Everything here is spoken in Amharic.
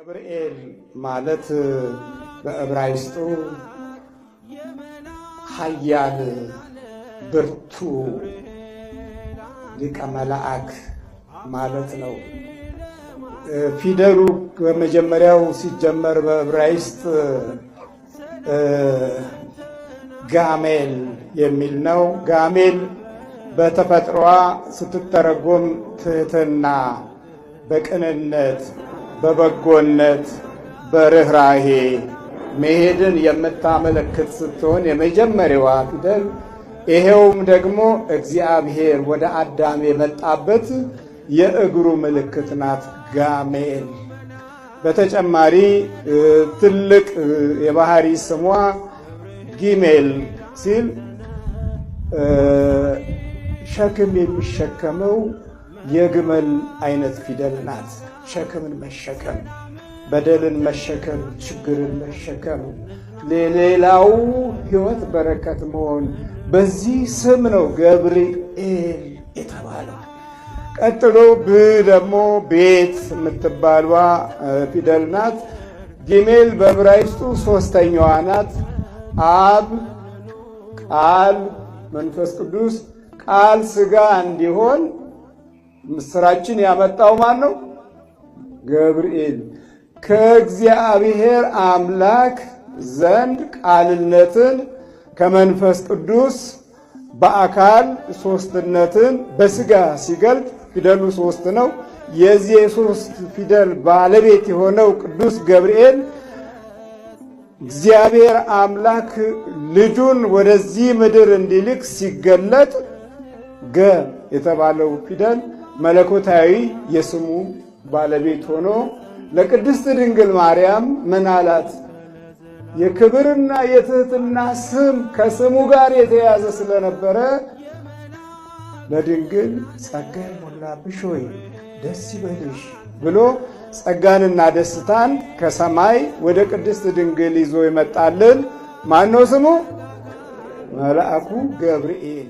ገብርኤል ማለት በዕብራይስጡ ኃያል ብርቱ ሊቀ መላእክ ማለት ነው። ፊደሉ በመጀመሪያው ሲጀመር በዕብራይስጥ ጋሜል የሚል ነው። ጋሜል በተፈጥሮዋ ስትተረጎም ትህትና፣ በቅንነት፣ በበጎነት፣ በርህራሄ መሄድን የምታመለክት ስትሆን የመጀመሪያዋ ፊደል ይሄውም ደግሞ እግዚአብሔር ወደ አዳም የመጣበት የእግሩ ምልክት ናት። ጋሜል በተጨማሪ ትልቅ የባህሪ ስሟ ጊሜል ሲል ሸክም የሚሸከመው የግመል አይነት ፊደል ናት። ሸክምን መሸከም፣ በደልን መሸከም፣ ችግርን መሸከም፣ ለሌላው ሕይወት በረከት መሆን በዚህ ስም ነው ገብርኤል የተባለው። ቀጥሎ ብ ደግሞ ቤት የምትባሏ ፊደል ናት። ጊሜል በዕብራይስጡ ሶስተኛዋ ናት። አብ፣ ቃል፣ መንፈስ ቅዱስ ቃል ሥጋ እንዲሆን ምስራችን ያመጣው ማን ነው? ገብርኤል። ከእግዚአብሔር አምላክ ዘንድ ቃልነትን ከመንፈስ ቅዱስ በአካል ሶስትነትን በሥጋ ሲገልጥ ፊደሉ ሶስት ነው። የዚህ የሶስት ፊደል ባለቤት የሆነው ቅዱስ ገብርኤል እግዚአብሔር አምላክ ልጁን ወደዚህ ምድር እንዲልክ ሲገለጥ ገ የተባለው ፊደል መለኮታዊ የስሙ ባለቤት ሆኖ ለቅድስት ድንግል ማርያም ምን አላት? የክብርና የትህትና ስም ከስሙ ጋር የተያዘ ስለነበረ ለድንግል ጸጋ የሞላብሽ ሆይ ደስ ይበልሽ ብሎ ጸጋንና ደስታን ከሰማይ ወደ ቅድስት ድንግል ይዞ ይመጣልን ማነው? ስሙ መልአኩ ገብርኤል።